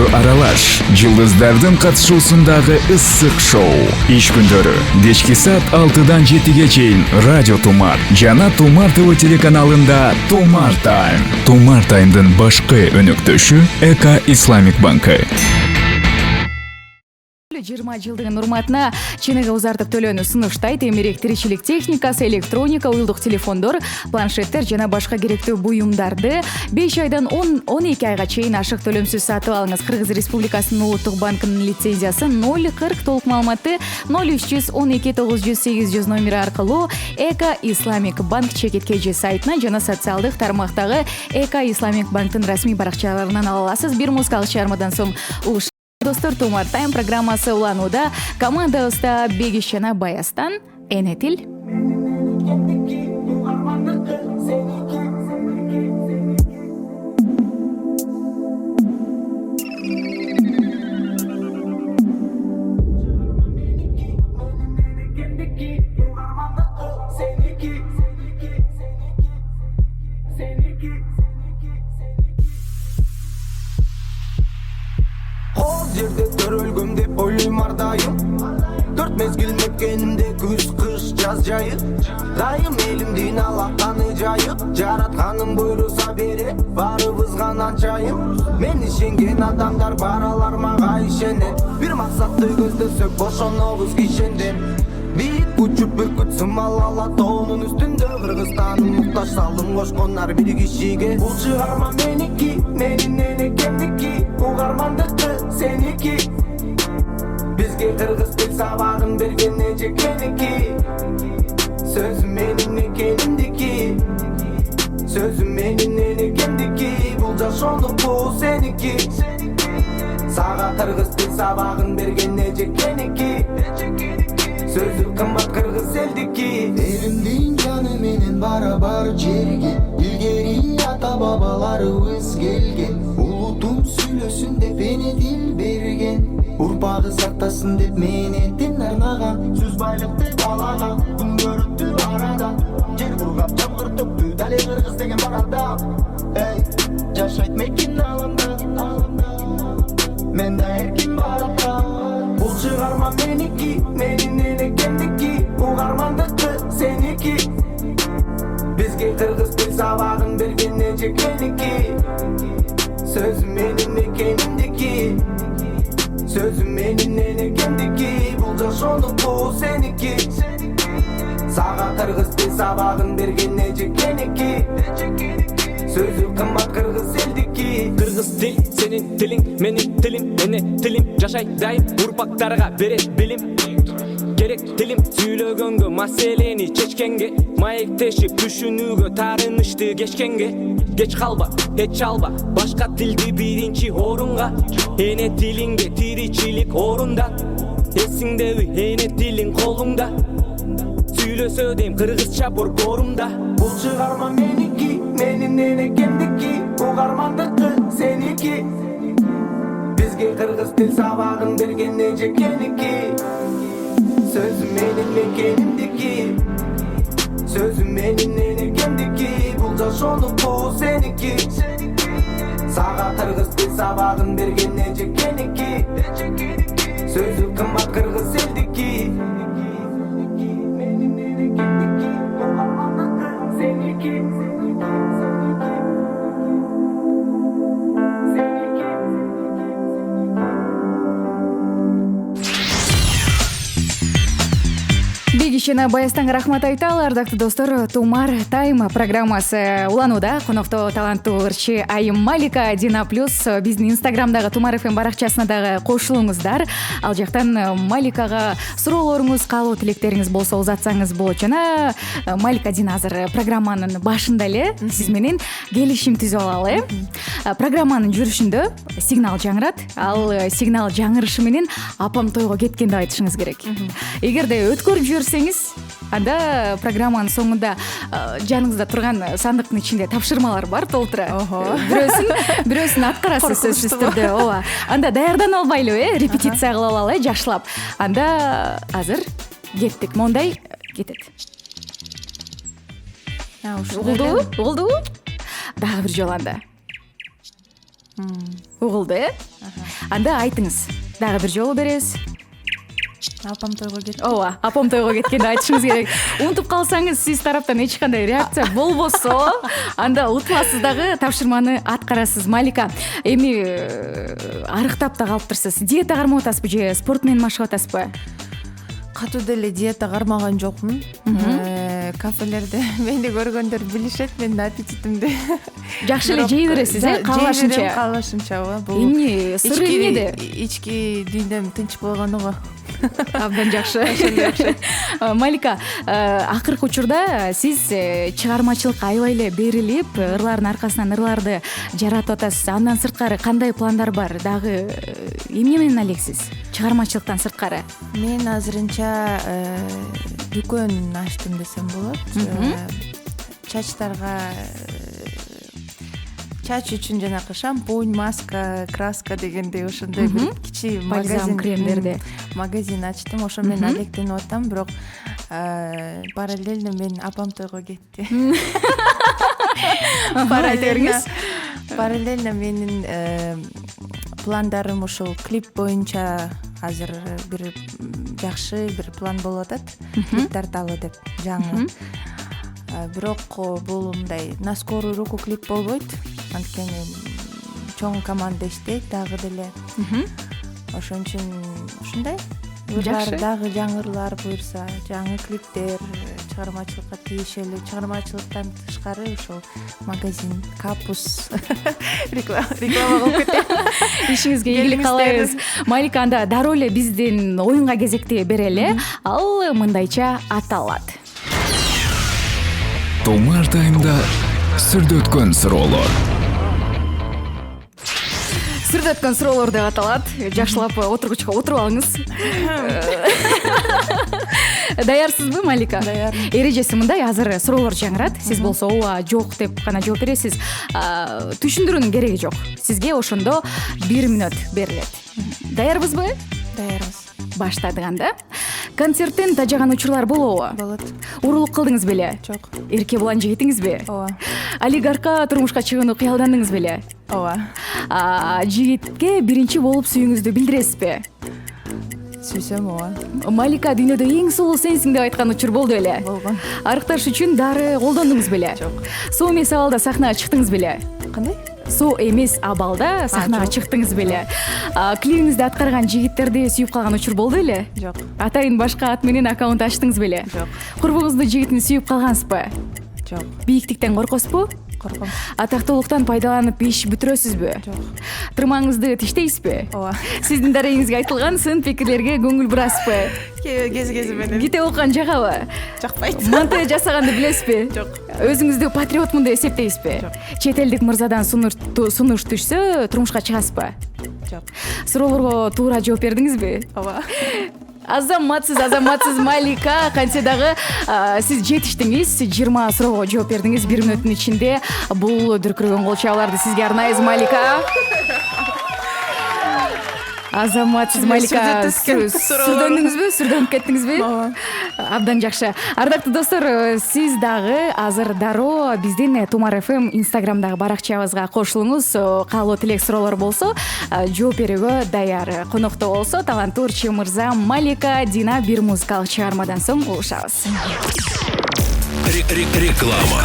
көңүлдөрү аралаш жылдыздардын катышуусундагы ысык шоу. Иш күндөрү кечки саат 6-дан 7-ге чейин Радио Тумар жана Тумар ТВ телеканалында Тумар Тайм. Тумар Таймдын башкы өнөктөшү Эка Исламик банкы. 20 жылдыгын урматына чыныгы узартып төлөөнү сунуштайт. Эмерек тиричилик техникасы, электроника, уюлдук телефондор, планшеттер жана башка керектүү буюмдарды 5 айдан 10-12 айга чейин ашык төлөмсүз сатып алыңыз. Кыргыз Республикасынын Улуттук банкынын лицензиясы 040 толук маалыматты 0312 900 800 номери аркылуу Эка Исламик банк чекит KG сайтынан жана социалдык тармактагы Эка Исламик банктын расмий баракчаларынан ала аласыз. Бир музыкалык чыгармадан соң достор, Тумар Тайм программасы уланууда. Командабызда Бегиш жана Баястан, Энетил. Жерде төрөлгөм деп ойлойм ар дайым. Төрт мезгил мекенимде күз, кыш, жаз жайы. Дайым элимдин алаканы жайып, жаратканым буйруса бере, барыбыз гана анчайым. Мен ишенген адамдар бар, алар мага ишенет. Бир максатты көздөсөк бошонобуз кишенден. Бийик учуп бүркүт сымал ала тоонун үстүндө, Кыргызстаным муктаж салдым кошкондар бир кишиге. Бул чыгарма меники, менин энекемдики, угармандыкты seniki. Bizge Kırgız dil sabahın bergen ecekmeniki. Sözüm benim ekenimdiki, sözüm benim enekemdiki. Bulca şonduk bu seniki. Sağa Kırgız dil sabahın bergen ecekmeniki. Sözüm kımbat Kırgız eldiki. Elimdin canı menin barabar jerge. İlgeri ata babalarыбыз келген. Улутум сүйлөсүн деп эне дил берген. Урпагы сактасын деп менетин арнаган. Сүз байлыкты балаган, күн көрүптү арада. Жер бургап жамгыр төктү, дале Кыргыз деген барада. Эй, жашайт мекин алында. Мен да эркин барата. Бул чыгарма меники, менин энекемдики. Угармандыкты сеники. Bizge Kırgız dil sabahın bergen ecekmeniki. Sözüm benim ekenimdiki, sözüm benim enekemdiki. Bulca şonduk bu seniki. Sağa Kırgız dil sabahın bergen ecekmeniki. Sözüm kımbat Kırgız eldiki. Kırgız dil senin dilin, menin dilim, ene dilim. Жашай дайым урпактарга берет билим. Керек тилим сүйлөгөнгө, маселени чечкенге, маектешип түшүнүүгө, таарынышты кечкенге. Geç kalba, hiç çalba, başka tildi birinci orunga. Ene dilingde tiricilik orunda. Esindevi ene dilin kolunda. Süylösö deyim Kırgızça borumda. Bul çıgarma meniki, menin enekemdiki. Ugarmandıkı seniki. Bizge Kırgız dil sabahın bergen ecekmeniki. Sözüm benim ekenimdiki, sözüm benim enekemdiki. Bulca şonduk bu seniki. Sağa Kırgız dil sabahın bergen ecekmeniki. Sözüm kımbat Kırgız eldiki. Benim enekemdiki, ugarmandıkı seniki. Бегиш жана Баястанга рахмат айталы. Ардактуу достор, Тумар Тайм программасы уланууда. Конокто таланттуу ырчы Айым Малика Дина Плюс биздин Инстаграмдагы Тумар ФМ баракчасына дагы кошулуңуздар. Ал жактан Маликага суроолоруңуз, каалоо тилектериңиз болсо узатсаңыз болот. Жана Малика Дина азыр программанын башында эле сиз менен келишим түзүп алалы. Программанын жүрүшүндө сигнал жаңырат. Ал сигнал жаңырышы менен апам тойго кеткен деп айтышыңыз керек. Эгерде өткөрүп жүрсеңиз, анда программанын соңунда жаныңызда турган сандыктын ичинде тапшырмалар бар толтура. Бирөөсүн аткарасыз сөзсүз түрдө. Ооба. Анда даярдана албайлы, репетиция кылып алалы, жакшылап. Анда азыр кеттик. Мондай кетет. Угулду? Дагы бир жолу анда. Угулду, анда айтыңыз, дагы бир жолу беребиз. Апам тойго кетти. Ооба, апам тойго кеткенди айтышыңыз керек. Унутуп калсаңыз, сиз тараптан эч кандай реакция болбосо, анда утуласыз дагы тапшырманы аткарасыз. Малика, эми арыктап да калыптырсыз. Диета кармап атасызбы же спорт менен машыгып атасызбы? Катуу деле диета кармаган жокмун. Кафелерде мени көргөндөр билишет, менин аппетитимди. Жакшы эле жей бересиз, каалашынча. Каалашынча, бул Эмне сыры эмнеде? Ички дүйнөм тынч болгону го. Абдан жакшы. Малика, акыркы учурда сиз чыгармачылыкка аябай эле берилип, ырлардын аркасынан ырларды жаратып атасыз. Андан сырткары кандай пландар бар? Дагы эмне менен алексиз? Чыгармачылыктан сырткары. Мен азырынча дүкөн ачтым десем болот. Чачтарга чач үчүн жанакы шампунь, маска, краска дегендей ошондой бир кичи Бальзам, кремдерди. магазин ачтым. Ошо менен алектенип атам, бирок параллельно мен апам тойго кетти. Параллельно менин пландарым ушул клип боюнча азыр бир жакшы бир план болуп атат. Клип тарталы деп жаңы. Бирок бул мындай на скорую руку клип болбойт. Анткени чоң команда иштейт дагы деле. Ошон үчүн ушундай. Жакшы. Дагы жаңырлар буйрса, жаңы клиптер, чыгармачылыкка тийишелүү, чыгармачылыктан тышкары ошол магазин, капус реклама кылып кетет. Ишиңизге ийгилик каалайбыз. Малика, анда дароо эле биздин оюнга кезекти берели. Ал мындайча аталат. Тумар таймда сүрдө өткөн суроолор. Сүрдө өткөн суроолор деп аталат. Жакшылап отургучка отуруп алыңыз. Даярсызбы, Малика? Даярмын. Эрежеси мындай, азыр суроолор жаңырат. Сиз болсо ооба, жок деп гана жооп бересиз. Түшүндүрүүнүн кереги жок. Сизге ошондо 1 мүнөт берилет. Даярбызбы? Даярбыз. Баштадык анда. Концерттен тажаган учурлар болобу? Болот. Урулук кылдыңыз беле? Жок. Эрке булан жигитиңизби? Ооба. Олигархка турмушка чыгууну кыялдандыңыз беле? Ооба. Жигитке биринчи болуп сүйүүңүздү билдиресизби? Сүйсөм ооба. Малика дүйнөдө эң сулуу сенсиң деп айткан учур болду беле? Болгон. Арыкташ үчүн дары колдондуңуз беле? Жок. Суу эмес абалда сахнага чыктыңыз беле? Кандай? Суу эмес абалда сахнага жок. чыктыңыз беле? Клибиңизди аткарган жигиттерди сүйүп калган учур болду беле? Жок. Атайын башка ат менен аккаунт ачтыңыз беле? Жок. Курбуңуздун жигитин сүйүп калгансызбы? Жок. Бийиктиктен коркосузбу? Корком. Атактуулуктан пайдаланып иш бүтүрөсүзбү? Жок. Тырмаңызды тиштейсизби? Ооба. Сиздин дарегиңизге айтылган сын пикирлерге көңүл бурасызбы? Кези менен. Китеп окуган жагабы? Жакпайт. Монтаж жасаганды билесизби? Жок. Өзүңүздү патриотмун деп эсептейсизби? Жок. Чет элдик мырзадан сунуш түшсө, турмушка чыгасызбы? Жок. Суроолорго туура жооп бердиңизби? Ооба. Азаматсыз Малика. Кантсе дагы сиз жетиштиңиз. 20 суроого жооп бердиңиз 1 мүнөттүн ичинде. Бул дүркүрөгөн кол чабууларды сизге арнайбыз, Малика. Азаматсыз Малика. Сүрдөнүңүзбү? Кеттиңизби? Ооба. Абдан жакшы. Ардактуу достор, сиз дагы азыр дароо биздин Тумар ФМ Инстаграмдагы баракчабызга кошулуңуз. Каалоо тилек суроолор болсо, жооп берүүгө даяр. Конокто болсо таланттуу ырчы мырза Малика Дина бир музыкалык чыгармадан соң улушабыз. Реклама.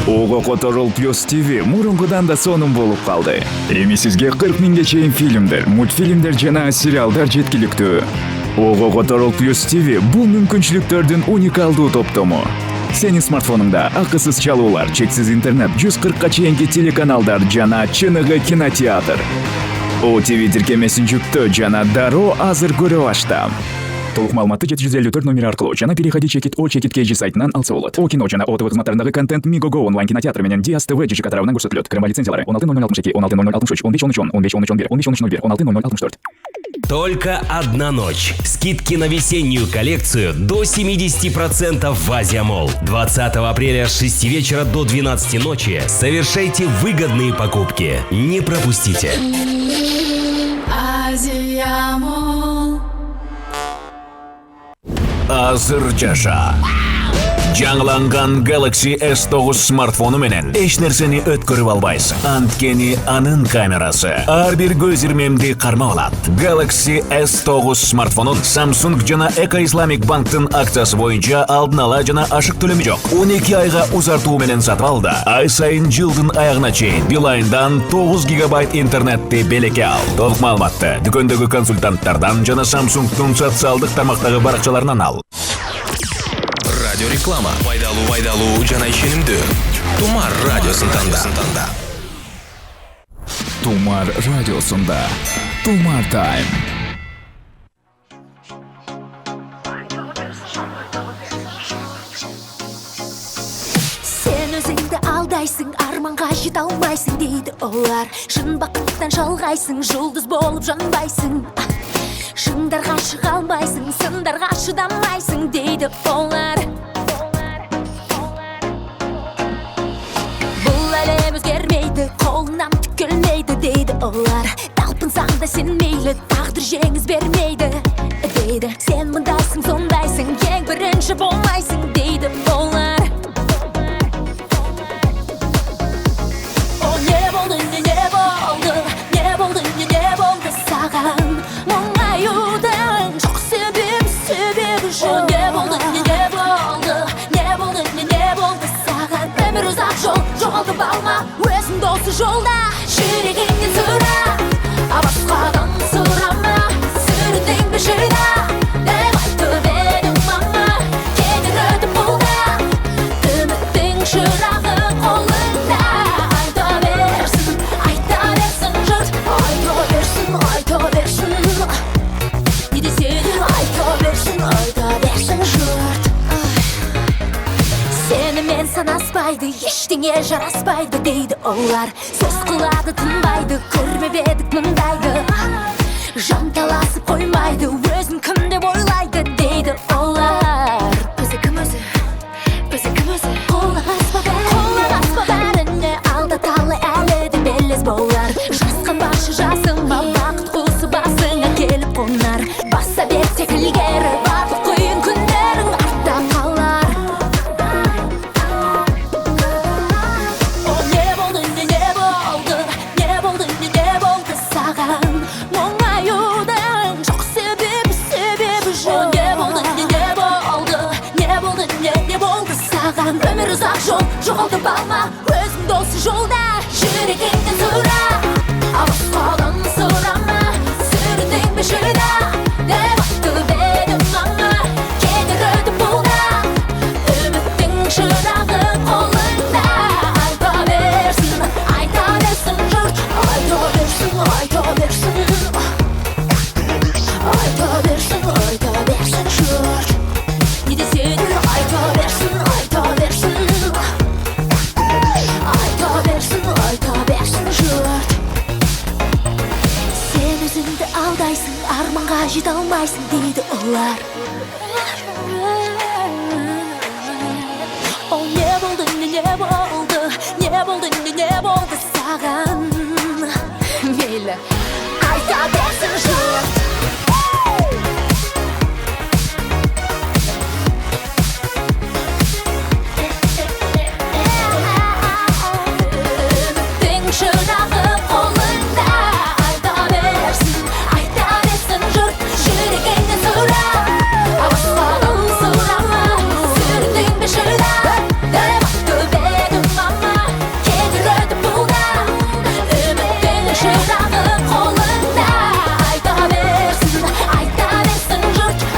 Ого Которул Плюс ТВ мурункудан да сонун болуп калды. Эми сизге 40 миңге чейин фильмдер, мультфильмдер жана сериалдар жеткиликтүү. Ого Которул Плюс ТВ бул мүмкүнчүлүктөрдүн уникалдуу топтому. Сенин смартфонуңда акысыз чалуулар, чексиз интернет, 140ка чейинки телеканалдар жана чыныгы кинотеатр. ОТВ тиркемесин жүктөө жана дароо азыр көрө башта. Толук маалыматты 754 номери аркылуу жана переходи чекит KG сайтынан алса болот. О кино жана ОТВ кызматтарындагы контент Мигого онлайн кинотеатр менен Диас ТВ ЖЖК тарабынан көрсөтүлөт. Кырымба лицензиялары 16.0062, 16.0063, 15.10, 15.01, 15.01, 16.0064. Только одна ночь. Скидки на весеннюю коллекцию до 70% в Азиамолл. 20 апреля с 6 вечера до 12 ночи совершайте выгодные покупки. Не пропустите. Азыр жаша. Жаңыланган Galaxy S9 смартфону менен эч нерсени өткөрүп албайсың. Анткени анын камерасы ар бир көз ирмемди кармап алат. Galaxy S9 смартфонун Samsung жана Eco Islamic банктын акциясы боюнча алдын ала жана ашык төлөмү жок. 12 айга узартуу менен сатып ал да ай сайын жылдын аягына чейин Билайндан 9 гигабайт интернетти белекке ал. Толук маалыматты дүкөндөгү консультанттардан жана Samsungдун социалдык тармактагы баракчаларынан ал. Радио реклама. Пайдалуу жана ишенимдүү. Тумар радиосунда. Тумар радиосунда. Тумар тайм. Сен өзіңді алдайсың, арманға жете алмайсың дейді олар. Шын бақыттан жалғайсың, жұлдыз болып жанбайсың. Шыңдарға шыға алмайсың, сындарға шыдамайсың дейді олар. Бұл әлем өзгермейді, қолынан түк келмейді дейді олар. Талпынсаң да сен мейлі, тағдыр жеңіс бермейді дейді. Сен мындайсың, сондайсың, ең бірінші болмайсың дейді олар. О, не болды, не болды саған? Мұңаюдың жоқ себебі жоқ. О, не болды саған? Өмір ұзақ жол, жоғалтып алма өзіңді осы жолда. Жүрегіңнен сұра, басқадан сұрама. Сүріндің бе жыра, деп айтып едің мама. Кетер өтіп бұл да, үміттің шырағы қолыңда. Айта берсін жұрт, айта берсін. Не десе де айта берсін жұрт. Сенімен санаспайды, ештеңе жараспайды дейді олар. Сөз қылады тынбайды, көрмеп едік мұндайды. Жанталасып қоймайды, өзін кім деп ойлайды дейді олар. Өзі кім өзі? Қолы аспа бәріне алда талай әлі де белес болар. Жасқан башы жасыңба, бақыт құсы басыңа келіп қонар. Баса берсек ілгері, барлық қиын күндерің артта қалар. О, не болды саған? Мұңаюдың жоқ себебі жоқ. Не болды саған? Өмір ұзақ жол, жоғалтып алма өзіңді осы жолда. Жүрегіңнен сұра, басқадан сұрама. Сүріндің бе жыра, деп айтып едің мама. Кетер өтіп бұл да, үміттің шырағы қолыңда. Айта берсін жұрт, айта берсін жұрт. Не десе де айта берсін жұрт. Сен өзіңді алдайсың, арманға жете алмайсың дейді олар. О, не болды саған? Мейлі, айта берсін жұрт. Шырағы қолыңда. Айта берсін жұрт. Жүрегіңнен сұра, басқадан сұрама. Сүріндің бе жыра, деп айтып едің мама. Кетер өтіп бұл да, үміттің шырағы қолыңда. Айта берсін жұрт. Айта берсін. О,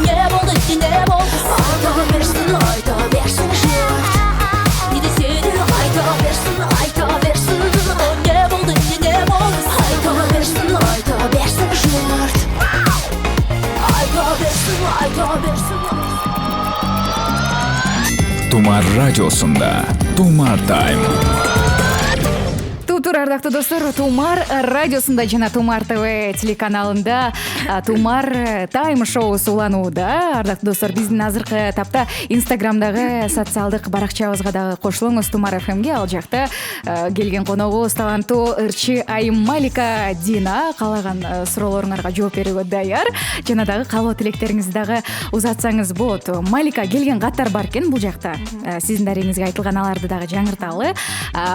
не болды айта берсін жұрт. Не десе де айта берсін. О, не болды айта берсін жұрт. Айта берсін. Тумар радиосунда. Тумар тайм. ардактуу достор, Тумар радиосунда жана Тумар ТВ телеканалында Тумар тайм шоусу уланууда. Ардактуу достор, биздин азыркы тапта Инстаграмдагы социалдык баракчабызга дагы кошулуңуз Тумар ФМге. Ал жакта келген коногубуз таланттуу ырчы Айым Малика Дина каалаган суроолоруңарга жооп берүүгө даяр. Жана дагы каалоо тилектериңизди дагы узатсаңыз болот. Малика келген каттар бар экен бул жакта. Сиздин дарегиңизге айтылган аларды дагы жаңырталы.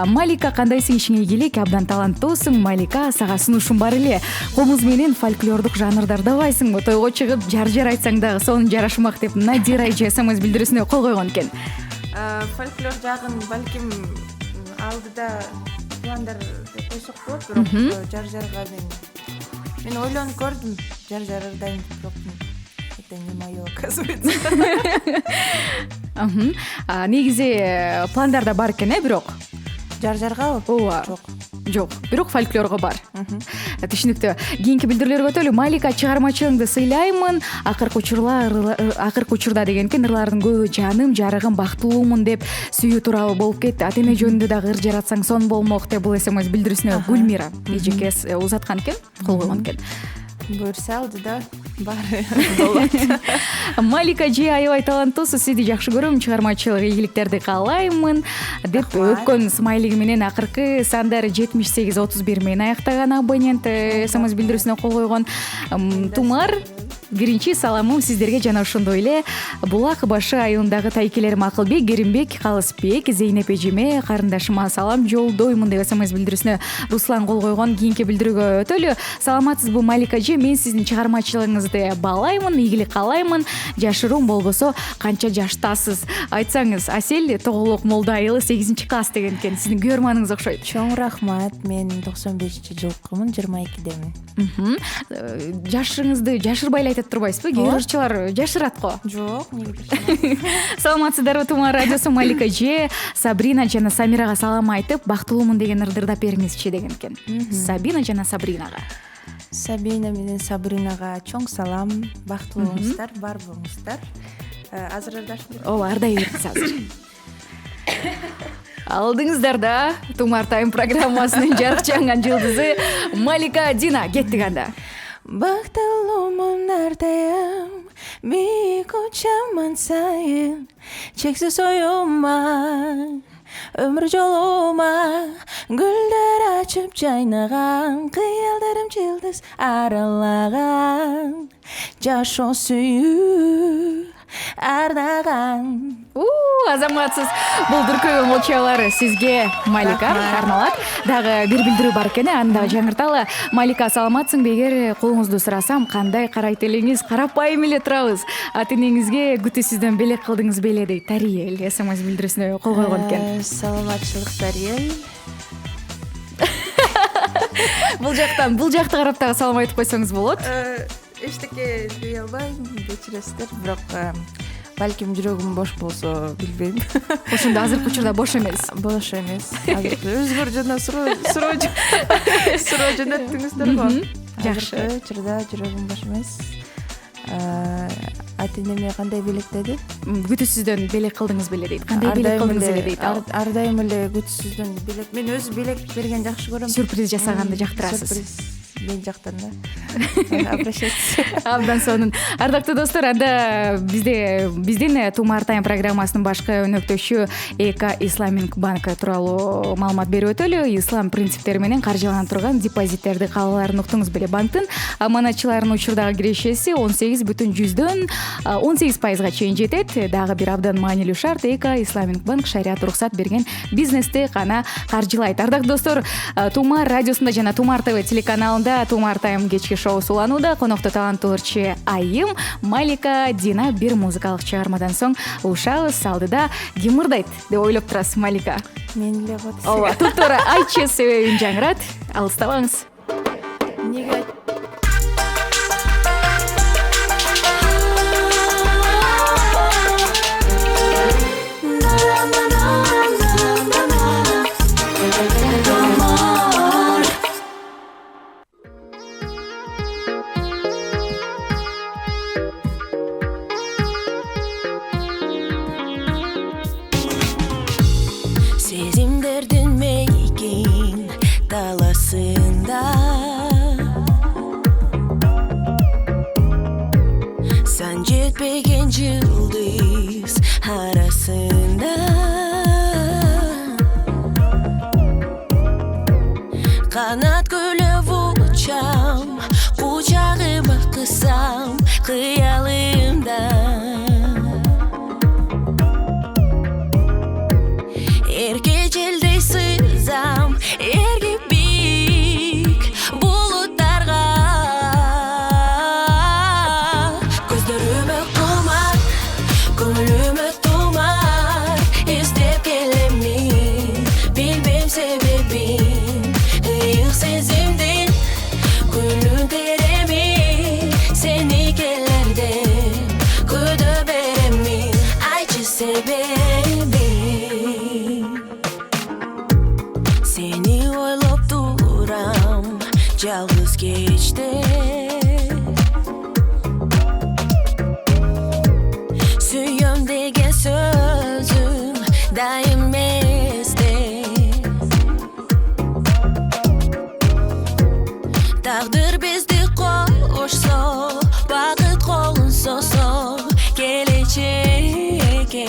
Малика, кандайсың, ишиңе келейик? Абдан таланттуусуң. Малика, сага сунушум бар эле. Комуз менен фольклордук жанрдарда байсыңбы? Тойго чыгып жар айтсаң дагы сонун жарашмак деп Надира эже СМС билдирүүсүнө кол койгон экен. Фольклор жагын балким алдыда пландар деп койсок болот, бирок жарга мен ойлонуп көрдүм, жардайм, бирок это не моё, оказывается. Негизи пландарда бар экен, бирок жаргабы? Ооба. Жок, бирок фольклорго бар. Түшүнүктүү. Кийинки билдирүүлөргө өтөлү. Малика, чыгармачылыгыңды сыйлаймын. Акыркы учурда деген экен, ырлардын көбү жаным, жарыгым, бактылуумун деп сүйүү тууралуу болуп кетти. Ата эне жөнүндө дагы ыр жаратсаң сон болмок деп бул СМС билдирүүсүнө Гүлмира эжеке узаткан экен, кол койгон экен. Буйрса алдыда бар. Малика же аябай таланттуусуз, сизди жакшы көрөм, чыгармачылык ийгиликтерди каалаймын деп өпкөн смайлиги менен акыркы сандары 7831 менен аяктаган абонент СМС билдирүүсүнө кол койгон. Тумар, биринчи саламым сиздерге жана ошондой эле Булак башы айылындагы тайкелерим Акылбек, Керимбек, Калысбек, Зейнеп эжеме, карындашыма салам жолдоймун деп СМС билдирүүсүнө Руслан кол койгон. Кийинки билдирүүгө өтөлү. Саламатсызбы Малика же? Мен сиздин чыгармачылыгыңызды баалаймын, ийгилик каалаймын. Жашыруум болбосо канча жаштасыз? Айтсаңыз. Асель Тоголок Молда айылы 8-класс деген экен. Сиздин көрманыңыз окшойт. Чоң рахмат. Мен 95-жылкымын, 22-демин. Жашыңызды жашырбай эле айтып турбайсызбы? Кээ ырчылар жашырат го. Жок, неге? Саламатсыздарбы Тумар радиосу? Малика же Сабрина жана Самирага салам айтып, бактылуумун деген ырдырдап бериңизчи деген экен. Сабина жана Сабринага. Сабина менен Сабринага чоң салам, бактылуңуздар, бар болуңуздар. Азыр ырдашып. Ооба, ырдай бериңиз азыр. Алдыңыздар да Тумар тайм программасынын жарык жылдызы Малика Дина. Кеттик анда. Бактылуумун ардайым, бийик учаман сайын, чексиз оюма, өмүр жолума гүлдөр ачып жайнаган, кыялдарым жылдыз аралаган, жашоо сүйүү ардаган. Азаматсыз. Бул дүркөйгөн молчалар сизге, Малика, арналат. Дагы бир билдирүү бар экен, аны дагы жаңырталы. Малика, саламатсыңбы? Эгер колуңузду сурасам, кандай карайт элеңиз? Карапайым эле турабыз. Ата энеңизге күтүүсүздөн белек кылдыңыз беле дейт. Тариел СМС билдирүүсүнө кол койгон экен. Саламатчылык, Тариел. Бул жакты карап дагы салам айтып койсоңуз болот. Эчтеке дей албайм, кечиресиздер, бирок балким жүрөгүм бош болсо, билбейм. Ошондо азыркы учурда бош эмес. Бош эмес. Өзгөр жана суроо жөнөттүңүздөр го. Жакшы. Учурда жүрөгүм бош эмес. Ата энеме кандай белек деди? Күтүүсүздөн белек кылдыңыз беле дейт. Кандай белек кылдыңыз эле дейт. Ардайым эле күтүүсүздөн белек. Мен өзү белек берген жакшы көрөм. Сюрприз жасаганды жактырасыз. Сюрприз. Мен жактан да. Обращайтесь. Абдан сонун. Ардактуу достор, анда биздин Тумар тайм программасынын башкы өнөктөшү Эка Исламинг банк тууралуу маалымат берип өтөлү. Ислам принциптери менен каржыланып турган депозиттерди каалаарын уктуңуз беле. Банктын аманатчыларынын учурдагы кирешеси 18,18% чейин жетет. Дагы бир абдан маанилүү шарт: Эка Исламинг банк шарият уруксат берген бизнести гана каржылайт. Ардактуу достор, Тумар радиосунда жана Тумар ТВ телеканалында Тумар тайм кечки шоусу уланууда. Конокто таланттуу ырчы Айым Малика Дина. Бир музыкалык чыгармадан соң ушабыз. Алдыда ким ырдайт деп ойлоп турасыз, Малика? Мен эле го. Ооба, туптуура айтчы себебин жаңырат. Алыстабаңыз. Неге жетпеген жылдыз арасында қанат гүлі учам, құшағыма қысам қиялымда. Ерке желдей сызам, ерге биік бұлыттарға. Көздеріме құмар, көңіліме тұмар, іздеп келемін, білмем себебін. Иық сезімден күлін теремін, сені келерден күді беремін. Айтшы себебін. Seni ойлап турам жалғыз кеште. Сүйем деген сөзің дайым есте. Тағдыр бізді қошса, бақыт қолын созса келешекке.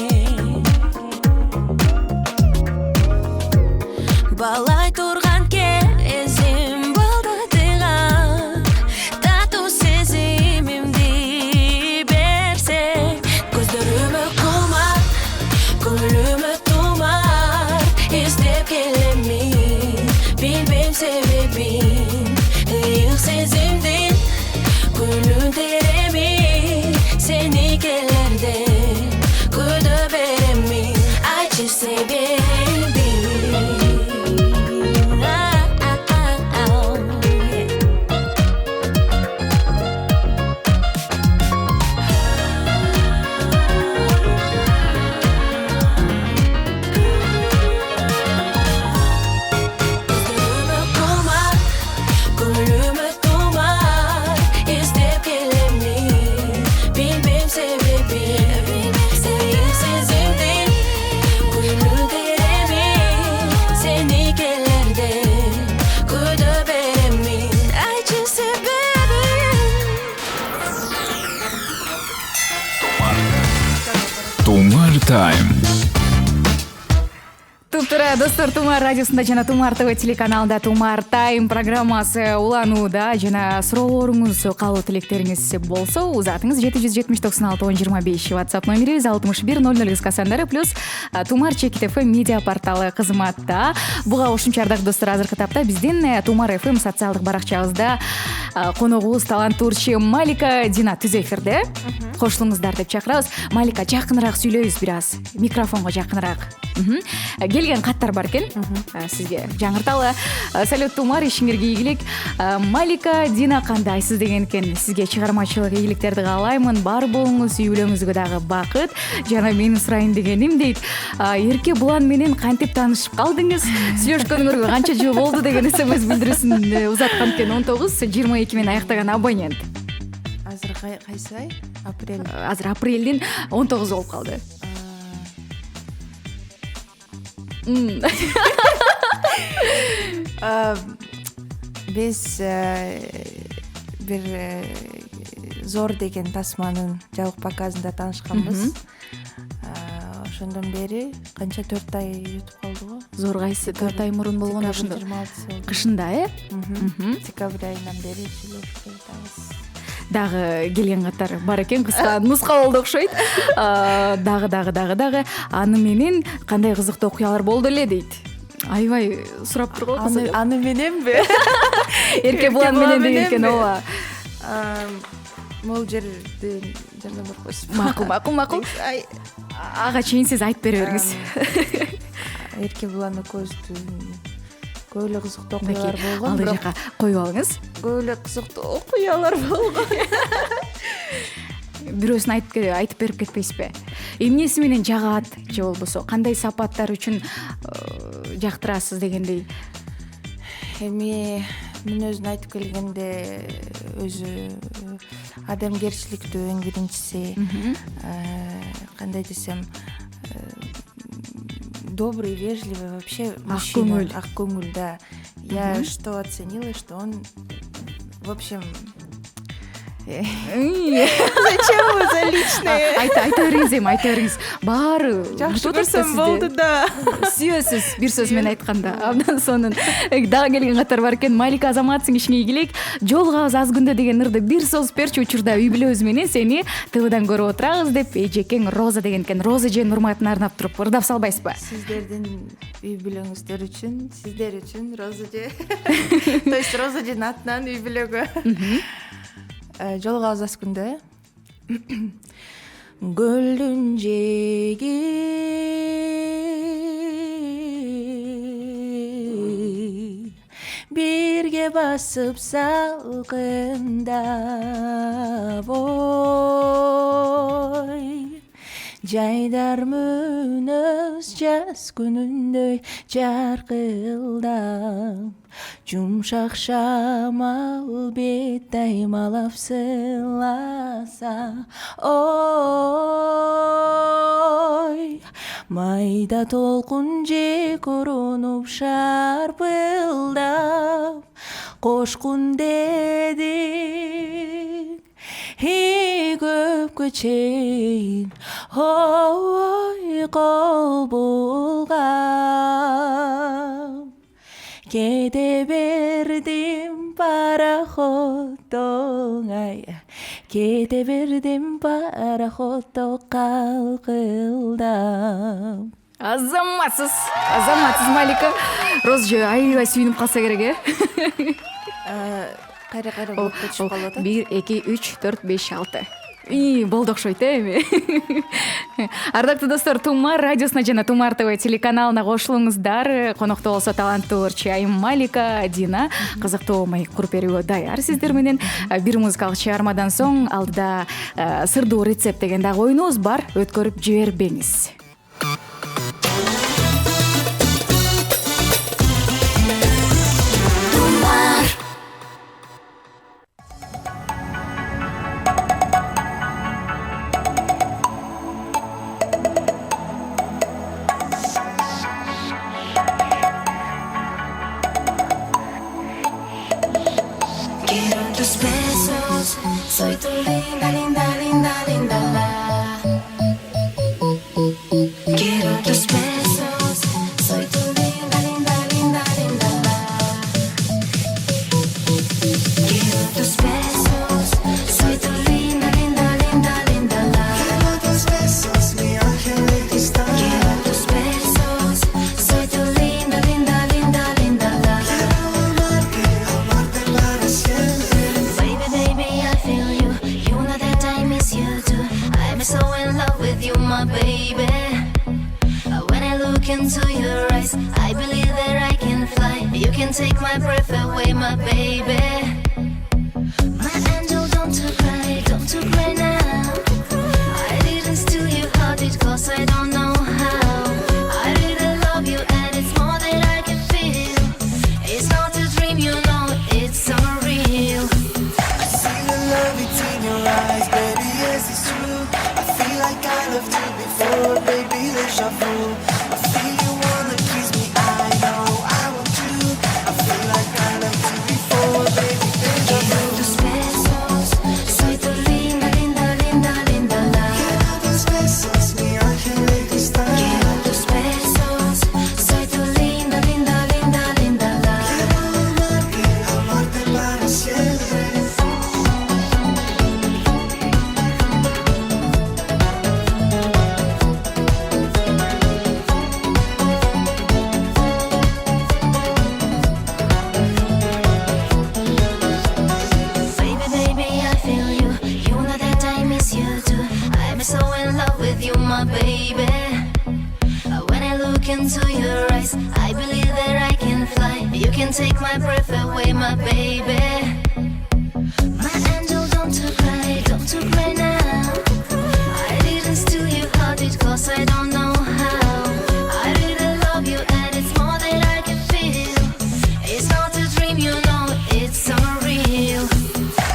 Балай тұрған кезім балдатыған, тату сезімімді берсең. Көздеріме құмар, көңіліме тұмар, іздеп келемін, білмем себебін. Иық сезімден күлін теремін, сені келерден күді беремін. Айтшы себебін. Тумар Тайм. Туптура достор, Тумар радиосунда жана Тумар ТВ телеканалында Тумар Тайм программасы уланууда. Жана суроолоруңуз, каалоо тилектериңиз болсо, узатыңыз 770-96-10-25 WhatsApp номери 6100 касандары плюс Тумар Чекит ФМ медиа порталы кызматта. Буга кошумчардагы достор, азыркы тапта биздин Тумар ФМ социалдык баракчабызда коногубуз таланттуучу Малика Дина түз эфирде. Кошулуңуздар деп чакырабыз. Малика, жакыныраак сүйлөйбүз бир аз. Микрофонго жакыныраак. Келген каттар бар экен. Сизге жаңырталы. Салют Тумар, ишиңерге ийгилик. Малика Дина кандайсыз деген экен. Сизге чыгармачылык ийгиликтерди каалаймын. Бар болуңуз, үй бүлөңүзгө дагы бакыт. Жана менин сурайын дегеним дейт. Эрке Булан менен кантип таанышып калдыңыз? Сүйлөшкөнгөргө канча жыл болду деген СМС билдирүүсүн узаткан экен. 19-22 менен аяктаган абонент. Азыр кайсы ай? Апрель. Азыр апрелдин 19 болуп калды. Биз бир зор деген тасманын жабык показында таанышканбыз. Ошондон бери канча 4 ай өтүп калды го. Зор кайсы 4 ай мурун болгон ошондо. Кышында, Декабрь айынан бери сүйлөшүп жатабыз. Дагы келген каттар бар экен, кыска нуска болду окшойт. Дагы аны менен кандай кызыктуу окуялар болду эле дейт. Аябай сурап тургу. Аны мененби? Эрке Булан менен деген экен, ооба. Могул жерди жардам бербейсизби? Макул. Ага чейин сиз айтып бере бериңиз. Эрке Булан экөөбүздүн көп эле кызыктуу окуялар болгон. Ал жака коюп алыңыз. Көп эле кызыктуу окуялар болгон. Бирөөсүн айтып берип кетпейсизби? Эмнеси менен жагат же болбосо кандай сапаттар үчүн жактырасыз дегендей? Эми мүнөзүн айтып келгенде өзү адамгерчиликтүү эң биринчиси. Кандай десем, добрый, вежливый, вообще мужчина, ак көңүл, да. Я что оценила, что он, в общем, Зачем вы за личное? айта бериңиз баары Жакшы көрсөм болду да. сүйөсүз бир сөз менен айтканда абдан сонун дагы келген катар бар экен. Малика Азаматсың ишиңе ийгилик. Жолугабыз аз күндө деген ырды бир соз берчи. Учурда үй бүлөбүз менен сени ТВдан көрүп отурабыз деп эжекең Роза деген экен. Роза эженин урматына арнап туруп ырдап салбайсызбы? Сиздердин үй бүлөңүздөр үчүн, сиздер үчүн Роза эже. То есть Роза эженин атынан үй бүлөгө. Жолугабыз аз күндө. Гөлдүн жеги бирге басып салкындап ой жайдар мөнөз жаз күнүндөй жаркылдап жумшак шамал бет аймалап сыйласа ой майда толкун же коронуп шарпылдап кошкун дедик көпкө чейин ой кол булгам кете бердим пароходдо ай кете бердим пароходдо калкылдап. Азаматсыз Малика. Роза эже аябай сүйүнүп калса керек Кайра болуп кетишип калып атат. 1 2 3 4 5 6 болду окшойт эми. Ардактуу достор, Тумар радиосуна жана Тумар ТВ телеканалына кошулуңуздар. Конокто болсо таланттуу ырчы Айым Малика, Дина. Кызыктуу маек куруп берүүгө даяр сиздер менен. Бир музыкалык чыгармадан соң алдыда сырдуу рецепт деген дагы оюнубуз бар. Өткөрүп жибербеңиз. Soy tu linda, linda, linda, linda la. Quiero tus besos. Soy tu linda, linda, linda, linda la. Quiero tus besos. Soy tu linda, linda, linda, linda la. Quiero tus besos, mi ángel de cristal. Quiero tus besos. Soy tu linda, linda, linda, linda la. Quiero amarte para siempre. Baby, baby, I feel you. You know that I miss you too. I'm so in love with you, my baby. When I look into your eyes, I believe that I can fly. You can take my breath away, my baby. My angel, don't you cry now. I didn't steal your heart, it 'cause I don't know how. I really love you and it's more that I can feel. It's not a dream, you know, it's so real. I see the love it's in your eyes, baby, yes it's true. I feel like I loved you before, baby, deja vu. I feel you wanna kiss me, I know I want to. I feel like I loved you before, baby, deja vu. Quiero tus besos, soy tu linda, linda, linda, linda la. Quiero tus besos, mi ángel de cristal. Quiero tus besos, soy tu linda, linda, linda, linda la. Quiero amarte para siempre. Baby, baby, I feel you. You know that I miss you too. I'm so in love with you, my baby. When I look into your eyes, I believe that I can fly. You can take my breath away, my baby. My angel, don't you cry now. I didn't steal your heart, it 'cause I don't know how. I really love you and it's more that I can feel. It's not a dream, you know, it's so real.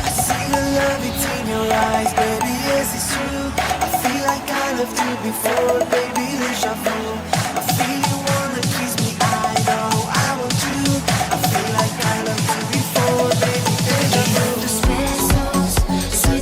I see the love it's in your eyes, baby, yes it's true. I feel like I loved you before, baby, deja vu. I feel you wanna kiss me, I know I want to. I feel like I loved you before, baby, deja vu. Tus besos, soy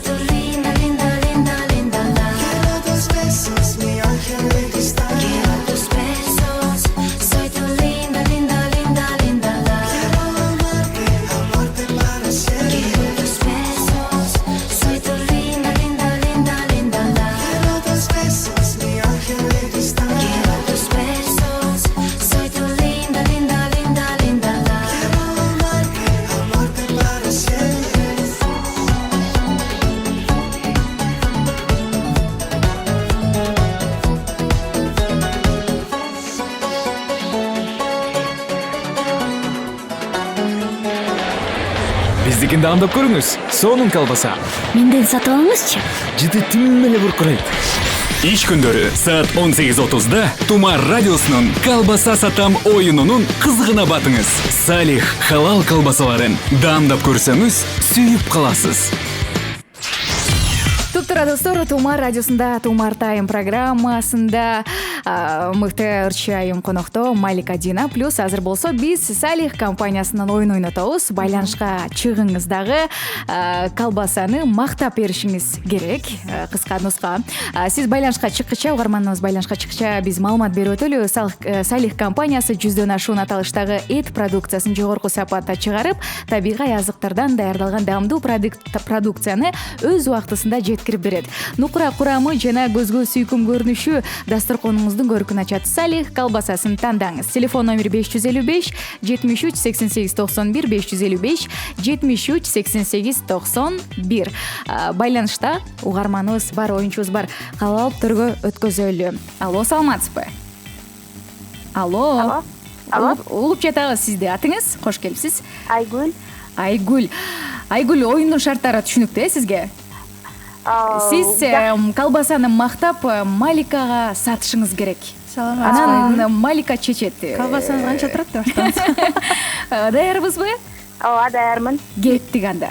Биздикин даамдап көрүңүз. Сонун колбаса. Менден сатып алыңызчы. Жыты тим эле буркурайт. Иш күндөрү саат 18:30да Тумар радиосунун колбаса сатам оюнунун кызыгына батыңыз. Салих халал колбасаларын даамдап көрсөңүз, сүйүп каласыз. Туптура достор, Тумар радиосунда Тумар Тайм программасында мыкты ырчы айым конокто Малика Дина плюс азыр болсо биз Салих компаниясынын оюн ойнотобуз. Байланышка чыгыңыз дагы колбасаны мактап беришиңиз керек. Кыска нуска. Сиз байланышка чыккыча, угарманыбыз байланышка чыккыча биз маалымат берип өтөлү. Салих компаниясы 100дөн ашуун аталыштагы эт продукциясын жогорку сапатта чыгарып, табигый азыктардан даярдалган даамдуу продукцияны өз убактысында жеткирип берет. Нукура курамы жана көзгө сүйкүм көрүнүшү дасторконуңуздун көркүн ачат. Салих колбасасын тандаңыз. Телефон номер 555 73 88 91 555 73 88 91. Байланышта угарманыбыз бар, оюнчубуз бар. Калап төргө өткөзөлү. Алло, саламатсызбы? Алло. Улуп жатабыз сизди. Атыңыз? Кош келипсиз. Айгүл. Айгүл, оюндун шарттары түшүнүктүү сизге? Сиз колбасаны мактап Маликага сатышыңыз керек. Анан Малика чечет. Колбасаңыз канча турат деп аштыңыз? Даярбызбы? Ооба, даярмын. Кеттик анда.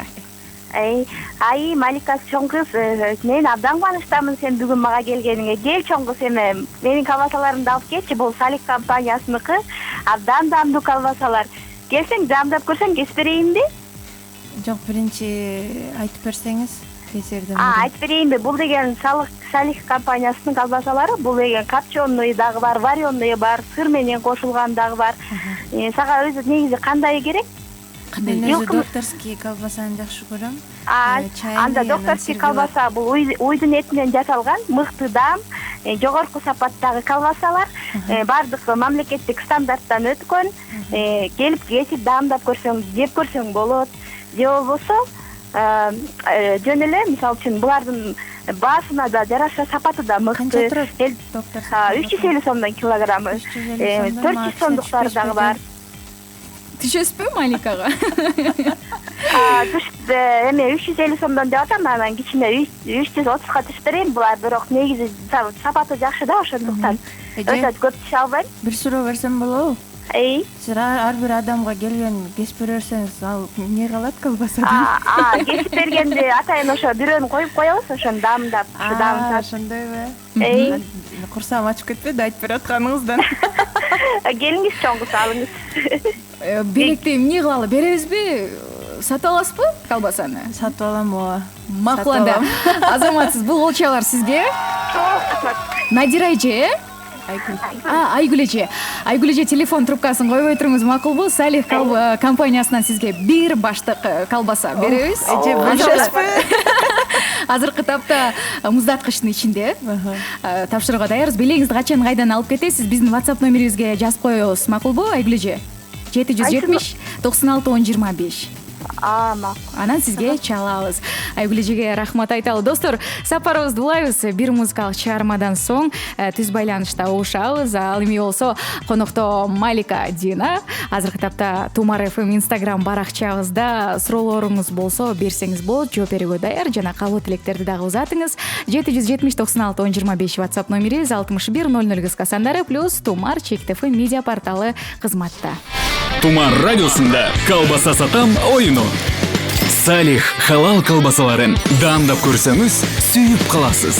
Малика чоң кыз, мен абдан кубанычтамын сен бүгүн мага келгениңе. Кел чоң кыз, эми менин колбасаларымды алып келчи. Бул Салих компаниясыныкы абдан даамдуу колбасалар. Келсең, даамдап көрсөң, кесип берейинби? Жок, биринчи айтып берсеңиз. Айтып берейинби? Бул деген Салих компаниясынын колбасалары. Бул деген копченый дагы бар, вареный бар, сыр менен кошулган дагы бар. Сага өзү негизи кандай керек? Мен өзү докторский колбасаны жакшы көрөм. Анда докторский колбаса бул уйдун этинен жасалган, мыкты даам, жогорку сапаттагы колбасалар, бардык мамлекеттик стандарттан өткөн. Келип кесип даамдап көрсөң, жеп көрсөң болот. Же болбосо жөн эле, мисалы үчүн булардын баасына да жараша, сапаты да мыкты. 350 сомдон килограммы, 400 сомдуктары дагы бар. Түшөсүзбү Маликага? Эми 350 сомдон деп атам, анан кичине 330га түшүп берейин. Булар бирок негизи сапаты жакшы да, ошондуктан өтө көп түшө албайм. Бир суроо берсем болобу? Сиз ар бир адамга келген кесип берсеңиз, ал эмне калат колбасадан? Кесип бергенде атайын ошо бирөөнү коюп коебуз, ошону даамдап, ошондойбу? Курсагым ачып кетпеди айтып берип атканыңыздан. Келиңиз чоң кыз, алыңыз. Белекти эмне кылалы, беребизби? Сатып аласызбы колбасаны? Сатып алам, ооба. Макул анда. Азаматсыз, бул колчалар сизге. Надира эже? Айгүл эже. Айгүл эже, телефон трубкасын койбой туруңуз макулбу? Салих компаниясынан сизге бир баштык колбаса беребиз. Эже, бөлүшөсүзбү? Азыркы тапта муздаткычтын ичинде. Тапшырууга даярбыз. Белегиңизди качан кайдан алып кетесиз? Биздин WhatsApp номерибизге жазып коебуз. Макулбу, Айгүл эже? 770 96 1025. Макул. Анан сизге чалабыз. Айгүл эжеге рахмат айталы. Достор, сапарыбызды улайбыз. Бир музыкалык чыгармадан соң түз байланышта угушабыз. Ал эми болсо конокто Малика Дина. Азыркы тапта Тумар FM Instagram баракчабызда суроолоруңуз болсо берсеңиз болот. Жооп берүүгө даяр жана калуу тилектерди дагы узатыңыз. 770 96 1025 WhatsApp номерибиз, 61 00 кыска сандары плюс Тумар ЧФМ медиа порталы кызматта. Тумар радиосунда колбаса сатам оюну. Салих халал колбасаларын даамдап көрсөңүз, сүйүп каласыз.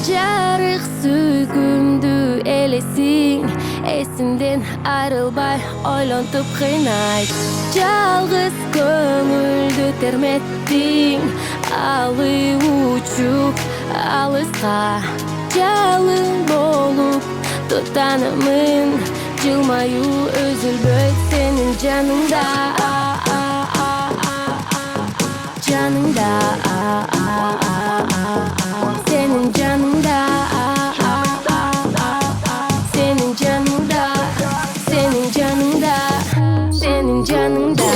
Жарык сүйкүмдүү элесиң, эсимден айрылбай ойлонтуп кыйнайт. Жалгыз көңүлдү терметтиң, алып учуп алыска. Жалын болуп тутанымын, жылмаюу өзүлбөйт сенин жаныңда. Жаныңда, сенин жаныңда. Сенин жаныңда, сенин жаныңда, сенин жаныңда.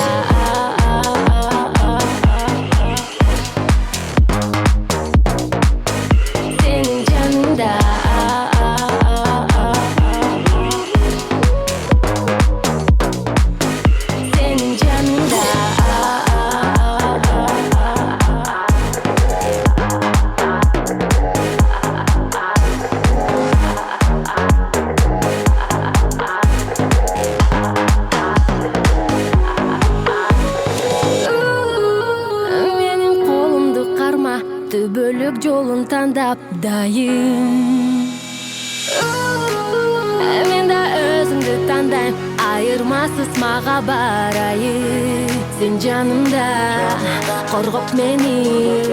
түбөлүк жолун тандап дайым. Мен да өзүмдү тандайм, айырмасыз мага барайын. Сен жанымда коргоп мени,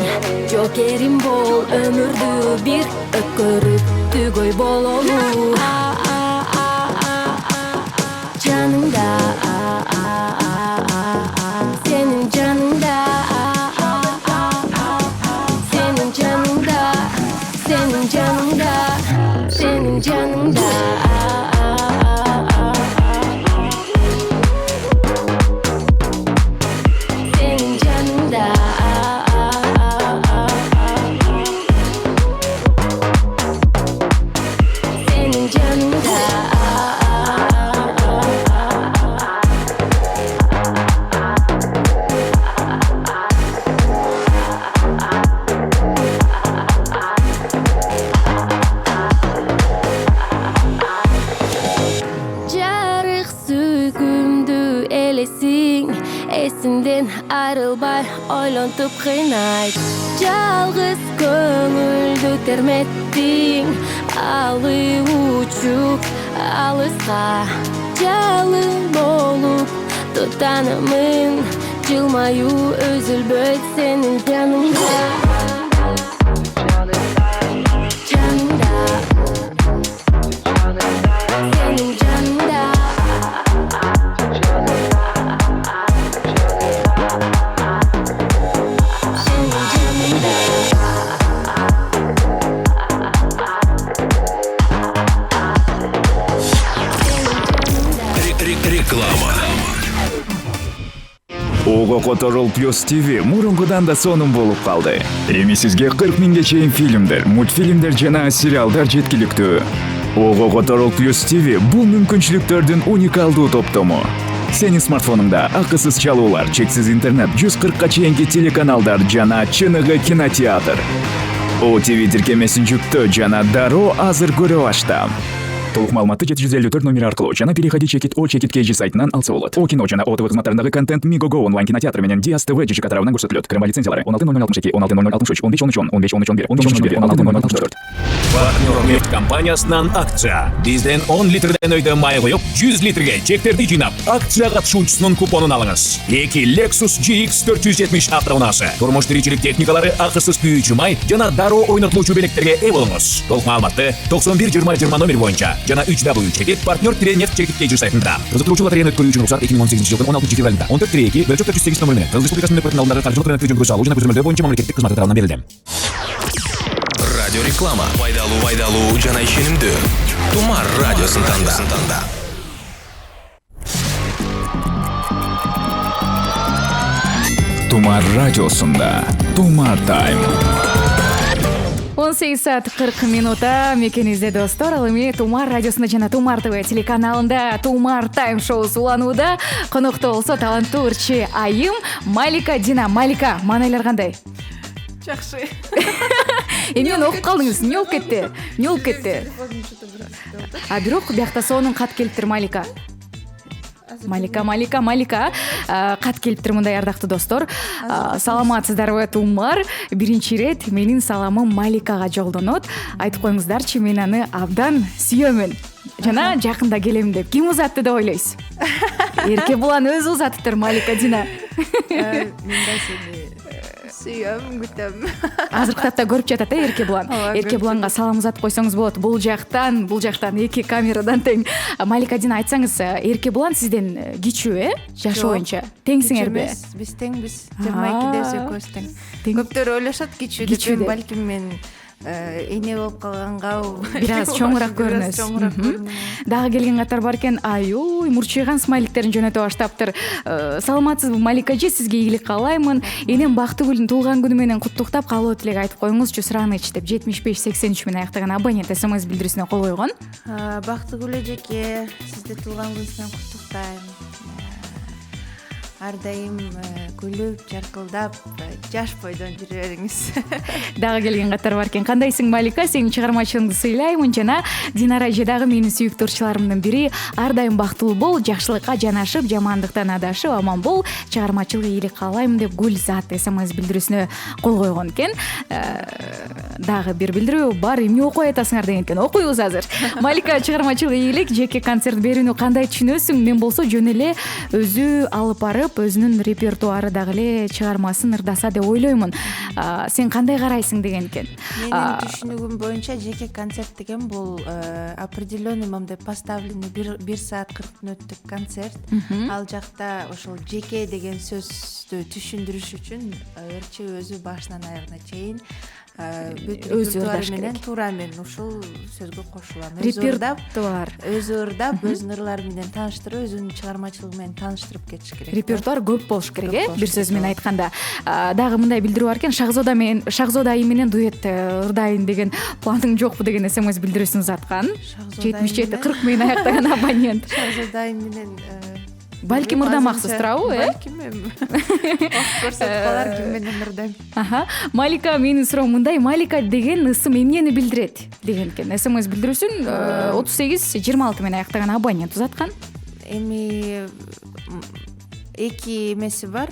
жокерим бол, өмүрдү бир өткөрүп түгөй бололу. Жанымда, сенин жаныңда, сенин жаныңда, сенин жаныңда, сенин жаныңда. Эсиңден айрылбай ойлонтуп кыйнайт, жалгыз көңүлдү терметтиң, алып учуп алыска, жалын болуп тутанымын, жылмаю өзүлбөйт сенин жаныңда. Ого Которул Плюс ТВ мурункудан да сонун болуп калды. Эми сизге 40 миңге чейин фильмдер, мультфильмдер жана сериалдар жеткиликтүү. Ого Которул Плюс ТВ бул мүмкүнчүлүктөрдүн уникалдуу топтому. Сенин смартфонуңда акысыз чалуулар, чексиз интернет, 140ка чейинки телеканалдар жана чыныгы кинотеатр. ОТВ тиркемесин жүктөө жана дароо азыр көрө башта. Толук маалыматты 754 номери аркылуу жана переходи чекит KG сайтынан алса болот. О кино жана ОТВ кызматтарындагы контент Мигого онлайн кинотеатр менен Диас ТВ ЖЖК тарабынан көрсөтүлөт. Кырма лицензиялары 16062, 16063, 1513, 1513, 1514, 16064. Партнер нефть компаниясынан акция. Бизден 10 литрден өйдө май коюп, 100 литрге чектерди жыйнап, акция катышуучусунун купонун алыңыз. 2 Lexus GX 470 автоунаасы. Турмуш тиричилик техникалары, акысыз күйүүчү май жана дароо ойнотулуучу белектерге ээ болуңуз. Толук маалыматты 912020 номер боюнча жана 3W чекит партнер-нефть-чекит сайтында. Кызыктыруучу лотерейни өткөрүү үчүн рухсат 2018 жылдын 16 февралында 14-2/408 номеринен Кыргыз Республикасынын өкмөтүнүн алдындагы каржылык рынокты жөнгө салуу жана көзөмөлдөө боюнча мамлекеттик кызмат тарабынан берилди. Радио реклама. Пайдалуу жана ишенимдүү. Тумар радиосын танда. Тумар радиосунда Тумар Тайм. 18 саат 40 минута мекенибизде достор. Ал эми Тумар радиосунда жана Тумар ТВ телеканалында Тумар Тайм шоусу уланууда. Конокто болсо таланттуу ырчы айым Малика Дина. Малика, маанайлар кандай? Жакшы. Эмнени окуп калдыңыз? Эмне болуп кетти? А бирок биякта сонун кат келиптир Малика. Малика кат келиптир мындай ардактуу достор. Саламатсыздарбы Тумар? Биринчи ирет менин саламым Маликага жолдонот. Айтып коюңуздарчы, мен аны абдан сүйөмүн. Жана жакында келем деп. Ким узатты деп ойлойсуз? Эркебулан өзү узатыптыр Малика Дина. Мен да сени сүйөм, күтөм. Азыркы тапта көрүп жатат Эркебулан. Эркебуланга салам узатып койсоңуз болот. Бул жактан эки камерадан тең. Малика Дина, айтсаңыз, Эркебулан сизден кичүү, жаш боюнча? Теңсиңерби? Биз теңбиз. 22-де экөөбүз тең. Көптөр ойлошот кичүү деп, балким мен эне болуп калганга бир аз чоңураак көрүнөсүз. Дагы келген катар бар экен. Ой, мурчуйган смайликтерин жөнөтө баштаптыр. Саламатсызбы Малика эже, сизге ийгилик каалаймын. Энем Бактыгүлдүн туулган күнү менен куттуктап, каалоо тилек айтып коюңузчу. Сраныч деп 7583 менен аяктаган абонент СМС билдирүүсүнө кол койгон. Бактыгүл эжеке, сизди туулган күнүңүз менен куттуктайм. ар дайым күлүп жаркылдап жаш бойдон жүрө бериңиз. Дагы келген каттар бар экен. Кандайсың Малика? Сенин чыгармачылыгыңды сыйлаймын жана Динара эже дагы менин сүйүктүү ырчыларымдын бири. Ар дайым бактылуу бол, жакшылыкка жанашып, жамандыктан адашып, аман бол, чыгармачылык ийгилик каалайм деп Гүлзат СМС билдирүүсүнө кол койгон экен. Дагы бир билдирүү бар, эмне окуй атасыңар деген экен. Окуйбуз азыр. Малика, чыгармачылык ийгилик, жеке концерт берүүнү кандай түшүнөсүң? Мен болсо жөн эле өзү алып барып, өзүнүн репертуары дагы эле чыгармасын ырдаса деп ойлоймун. Сен кандай карайсың деген экен. Менин түшүнүгүм боюнча жеке концерт деген бул определенный мындай поставленный 1 саат 40 мүнөттүк концерт. Ал жакта ошол жеке деген сөздү түшүндүрүш үчүн ырчы өзү башынан аягына чейин өзү ырдаш менен туура мен ушул сөзгө кошулам. Репертуар. Өзү ырдап, өзүнүн ырлары менен тааныштырып, өзүнүн чыгармачылыгы менен тааныштырып кетиш керек. Репертуар көп болуш керек, бир сөз менен айтканда. Дагы мындай билдирүү бар экен, Шахзода айым менен дуэт ырдайын деген планың жокпу деген СМС билдирүүсүн узаткан. 77-40 менен аяктаган абонент. Шахзода айым менен балким ырдамаксыз туурабы, Балким көрсөтүп калар ким менен ырдайм. Малика, менин суроом мындай, Малика деген ысым эмнени билдирет деген экен. СМС билдирүүсүн 38-26 менен аяктаган абонент узаткан. Эми эки эмеси бар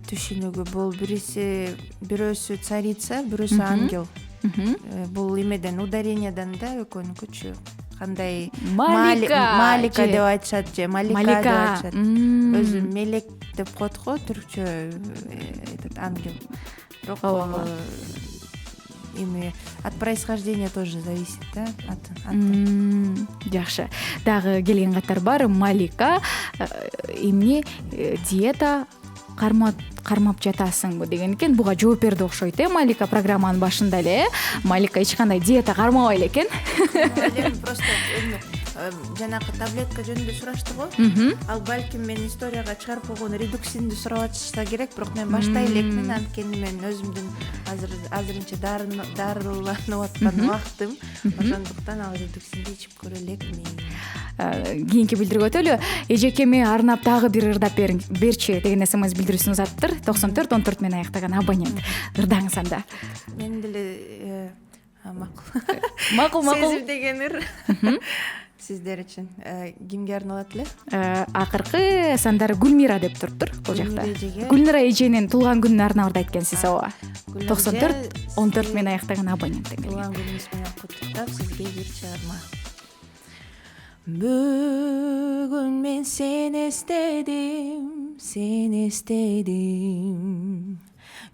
түшүнүгү. Бул бирөөсү царица, бирөөсү ангел. Бул эмеден ударениядан да экөөнүн күчү. Кандай Малика деп айтышат же Малика деп айтышат. Өзү мелек деп коет го түркчө этот ангел. Бирок эми от происхождения тоже зависит, да, от. Жакшы. Дагы келген каттар бар. Малика, эмне диета кармап жатасыңбы деген экен. Буга жооп берди окшойт, Малика программанын башында эле. Малика эч кандай диета кармабай эле экен. Просто жанагы таблетка жөнүндө сурашты го. Ал балким мен историяга чыгарып койгон редуксинди сурап атышса керек, бирок мен баштай элекмин, анткени мен өзүмдүн азырынча дарыланып аткан убактым. Ошондуктан ал редуксинди ичип көрө элекмин. Кийинки билдирүүгө өтөлү. Эжекеме арнап дагы бир ырдап берчи деген СМС билдирүүсүн узаттыр. 94-14 менен аяктаган абонент. Ырдаңыз анда. Мен деле макул. Сезим деген ыр. Сиздер үчүн кимге арналат эле? Акыркы сандары Гүлмира деп туруптур бул жакта. Гүлмира эженин туулган күнүнө арнап ырдайт экенсиз, ооба. 94-14 менен аяктаган абонент экен. Туулган күнүңүз менен куттуктап, сизге бир чыгарма. Бүгүн мен сени эстедим,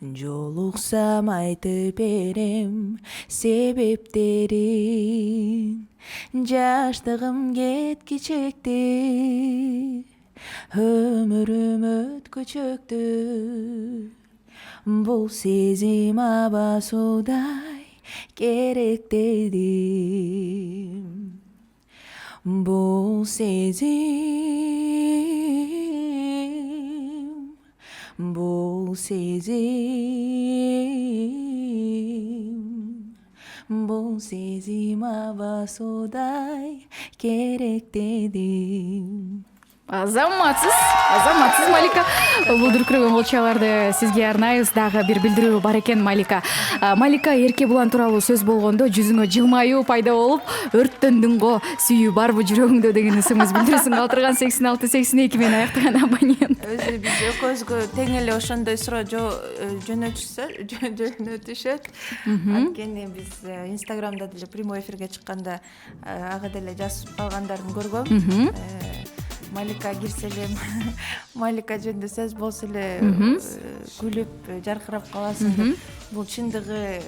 жолуксам айтып берем себептерин. Жаштыгым кеткичекти, өмүрүм өткүчөктү, бул сезим аба суудай керек дедим. Бул сезим аба суудай керек дедим. Азаматсыз Малика. Бул дүркүрөгөн болчаларды сизге арнайбыз. Дагы бир билдирүү бар экен, Малика. Малика, Эрке Булан тууралуу сөз болгондо жүзүңө жылмаюу пайда болуп, өрттөндүң го, сүйүү барбы жүрөгүңдө деген СМС билдирүүсүн калтырган 86-82 менен аяктаган абонент. Өзү биз экөөбүзгө тең эле ошондой суроо жөнөтүшөт. Анткени биз Инстаграмда деле прямой эфирге чыкканда ага деле жазып калгандарын көргөм. Малика кирсе эле Малика жөнүндө сөз болсо эле күлүп жаркырап каласың деп. Бул чындыгы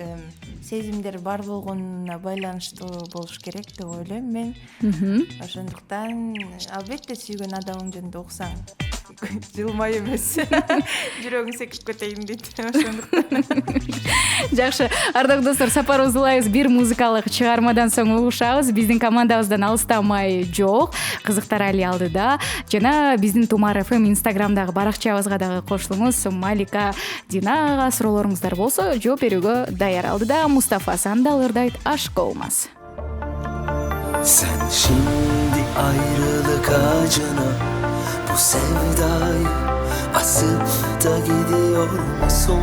сезимдер бар болгонуна байланыштуу болуш керек деп ойлойм мен. Ошондуктан албетте сүйгөн адамың жөнүндө уксаң жылмай эмес жүрөгүң секип кетейин дейт. Ошондуктан жакшы, ардактуу достор, сапарыбызды улайбыз. Бир музыкалык чыгармадан соң угушабыз. Биздин командабыздан алыстамай жок, кызыктар али алдыда. Жана биздин Тумар ФМ Инстаграмдагы баракчабызга дагы кошулуңуз. Малика, Динага суроолоруңуздар болсо жооп берүүгө даяр. Алдыда Мустафа Сандал ырдайт Ашк болмас. Sen şimdi ayrılık acına, bu sevdayı asıp da gidiyor musun?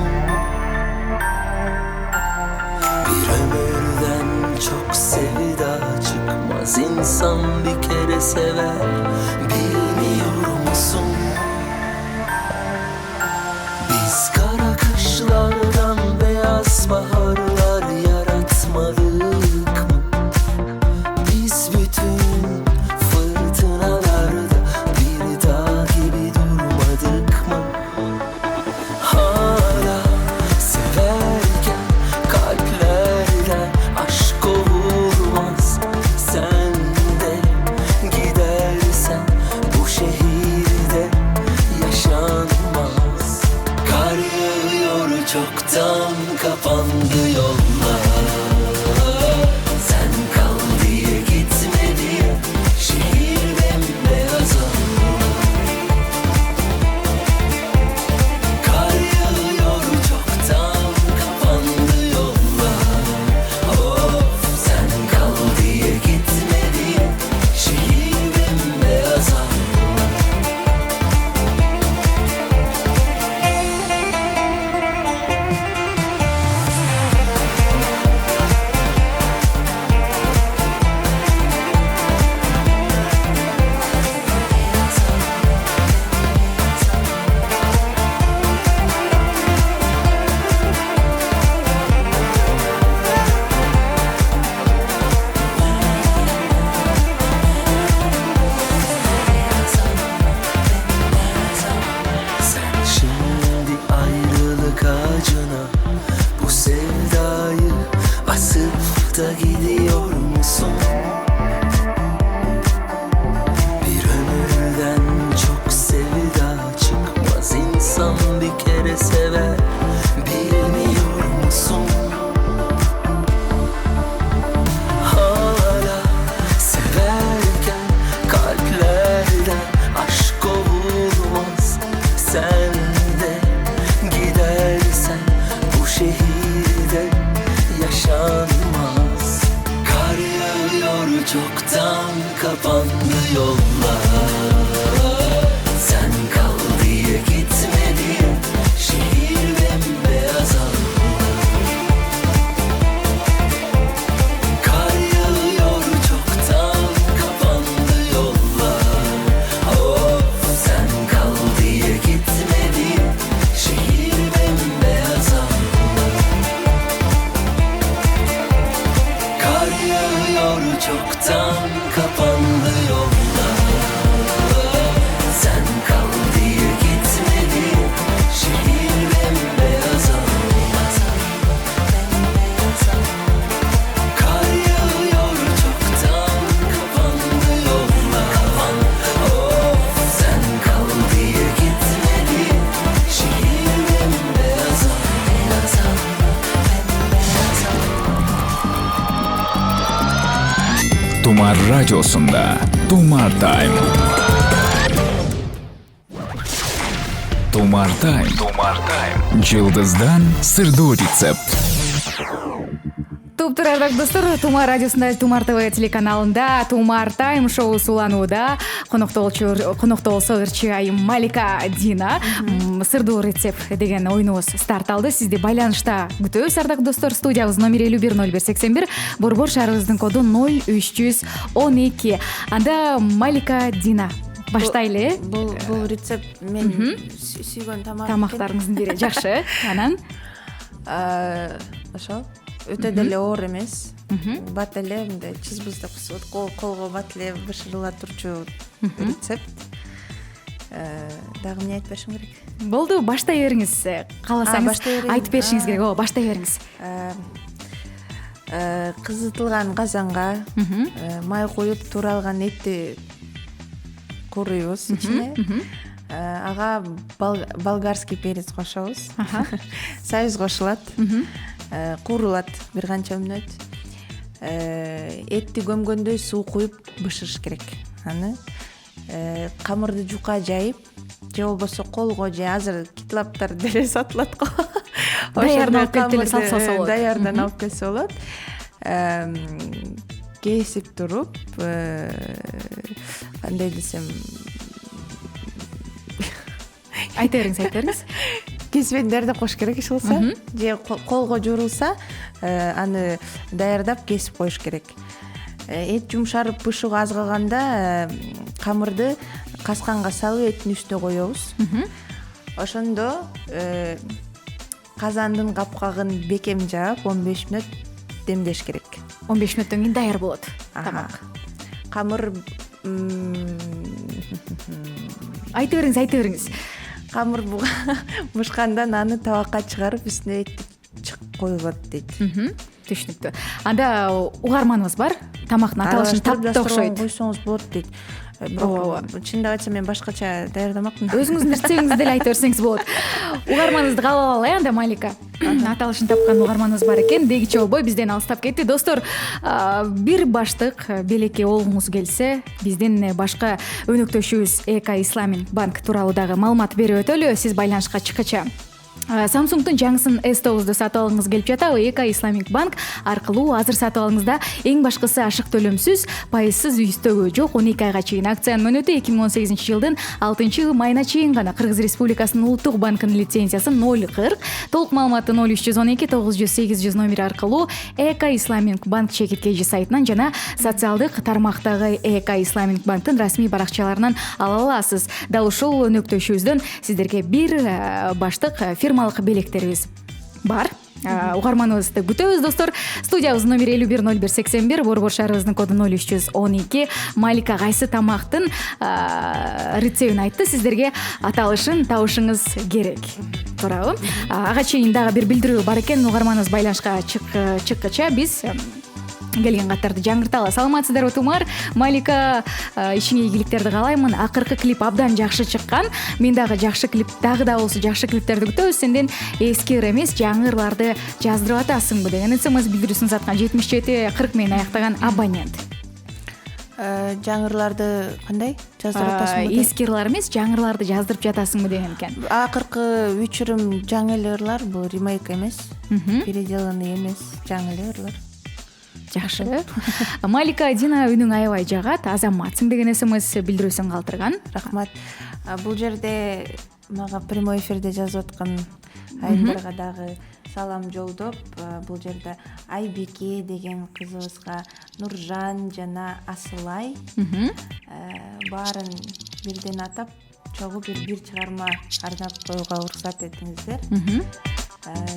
Bir ömürden çok sevda çıkmaz, insan bir kere sever, bilmiyor musun? Biz kara kışlardan beyaz baharlar yaratmadık mı? Biz bütün fırtınalarda bir dağ gibi durmadık mı? Hala severken kalplerden aşk olmaz. Sen de gidersen bu şehirde yaşanmaz. Kar yağıyor, çoktan kapandı yollar. Sen kal diye, gitme diye şehir bembeyaz oldu. Kar yağıyor, çoktan kapandı yollar. Of, sen kal diye, gitme diye şehir bembeyaz oldu. Sen şimdi ayrılık ağacına bu sevdayı asıp da gidiyor musun? Bir ömürden çok sevda çıkmaz, insan bir kere sever, bilmiyor musun? Hala severken kalplerden aşk olmaz. Sen de gidersen bu şehirde yaşanmaz. Kar yağıyor, çoktan kapandı yollar. Sen kal diye, gitme diye şehir bembeyaz oldu. Kar yağıyor, çoktan kapandı yollar. Of, sen kal diye, gitme diye şehir bembeyaz oldu. Kar yağıyor, çoktan kapandı yollar. Sen kal diye, gitme diye şehir bembeyaz oldu. Kar yağıyor, çoktan kapandı yollar. Of, sen kal diye, gitme diye şehir bembeyaz oldu. Tumar Radyosu'nda Tumar Time. Tumar Time. Yıldız'dan sırdı рецепт. Туптар ардактуу достор, Тумар радиосунда Тумар ТВ телеканалында Тумар Тайм шоу суланууда конокто болсо ырчы айым Малика Дина. Сырдуу рецепт деген оюнубуз старт алды. Сизди байланышта күтөбүз ардактуу достор. Студиябыз номери 510181, Борбор шаарыбыздын коду 0312. Анда Малика Дина баштайлы. Бул рецепт мен сүйгөн тамактарыңыздын бири. Жакшы. Анан ошол өтө деле оор эмес. Бат эле мындай чизбызды кысып колго бат эле бышырыла турчу рецепт. Дагы эмне айтып беришим керек? Болду, баштай бериңиз. Кааласаңыз айтып беришиңиз керек. Ооба, баштай бериңиз. Кызытылган казанга май коюп тууралган этти курuyбуз ичине. Ага болгарский перец кошобуз. Союз кошулат. Куурулат бир канча мүнөт. Этти көмгөндөй суу куюп бышырыш керек. Аны камырды жука жайып, же болбосо колго же азыр китлаптар деле сатылат го. Даярдан алып келип деле салса болот. Даярдан алып келсе болот. Кесип туруп, кандай десем, айта бериңиз. Кесбендерди кош керек иш кылса же колго жуурулса аны даярдап кесип коюш керек. Эт жумшарып бышыгы аз калганда камырды касканга салып эттин үстүнө коебуз. Ошондо казандын капкагын бекем жаап 15 мүнөт демдеш керек. 15 мүнөттөн кийин даяр болот тамак. Камыр айта бериңиз. Камыр бышканда аны табакка чыгарып үстүнө этти коюлат дейт. Түшүнүктүү. Анда угарманыбыз бар. Тамактын аталышын таптып окшойт. Койсоңуз болот дейт. Бирок чындап айтсам мен башкача даярдамакмын. Өзүңүздүн рецептиңизди деле айта берсеңиз болот. Угарманыбызды кабыл алалы анда Малика. Аталышын тапкан угарманыбыз бар экен. Дегиче болбой бизден алыстап кетти. Достор, бир баштык белекке олгуңуз келсе, биздин башка өнөктөшүбүз Эка Исламинг банк тууралуу дагы маалымат берип өтөлү. Сиз байланышка чыккача Samsung'тун жаңысын S9-ду сатып алгыңыз келип жатабы? Эка Исламинг банк аркылуу азыр сатып алыңызда эң башкысы ашык төлөмсүз, пайызсыз үстөгү жок 12 айга чейин. Акциянын мөөнөтү 2018-жылдын 6-майына чейин гана. Кыргыз Республикасынын улуттук банкынын лицензиясы 040. Толук маалыматты 0312 908 номери аркылуу Эка Исламинг банк чекиткеji сайтынан жана социалдык тармактагы Эка Исламинг банктын расмий баракчаларынан ала аласыз. Дал ушул өнөктөшүбүздөн сиздерге бир баштык фирмалык белектерибиз бар. Угарманыбызды күтөбүз, достор. Студиябыздын номери 510181, Борбор шаарыбыздын коду 0312. Малика кайсы тамактын рецептин айтты, сиздерге аталышын табышыңыз керек. Туурабы? Ага чейин дагы бир билдирүү бар экен. Угарманыбыз байланышка чыккача биз келген каттарды жаңырталы. Саламатсыздарбы, Тумар? Малика ишиңе ийгиликтерди каалаймын. Акыркы клип абдан жакшы чыккан. Мен дагы жакшы клип, дагы да болсо жакшы клиптерди күтөбүз. Сенден эски эмес, жаңы ырларды жаздырып атасыңбы деген СМС билдирүүсүн саткан 77-40 менен аяктаган абонент. Жаңы ырларды кандай жаздырып атасыңбы? Эски ырлар эмес, жаңы ырларды жаздырып жатасыңбы деген экен. Акыркы 3 ырым жаңы ырлар, бул ремейк эмес, переделанный эмес, жаңы ырлар. Жакшы. Малика Дина үнүң аябай жагат, азаматсың деген СМС билдирүүсүн калтырган. Рахмат. Бул жерде мага прямой эфирде жазып аткан айымдарга дагы салам жолдоп, бул жерде Айбеке деген кызыбызга, Нуржан жана Асылай баарын бирден атап, чогуу бир чыгарма ардап коюуга уруксат этиңиздер.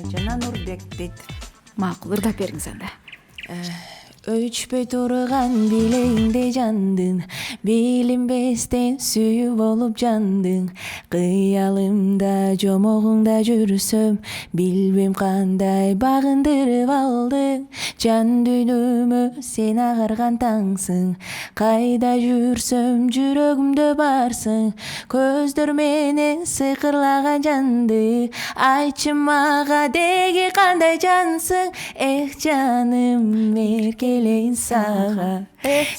Жана Нурбек дейт. Макул, ырдап бериңиз анда. Өчпөй турган билегиңде жандың, билинбестен сүйүү болуп жандың. Кыялымда жомогуңда жүрсөм, билбем кандай багындырып алдың. Жан дүйнөмө сен агарган таңсың, кайда жүрсөм жүрөгүмдө барсың. Көздөр менен сыйкырлаган жанды, айтчы мага деги кандай жансың. Эх жаным, келейин сага,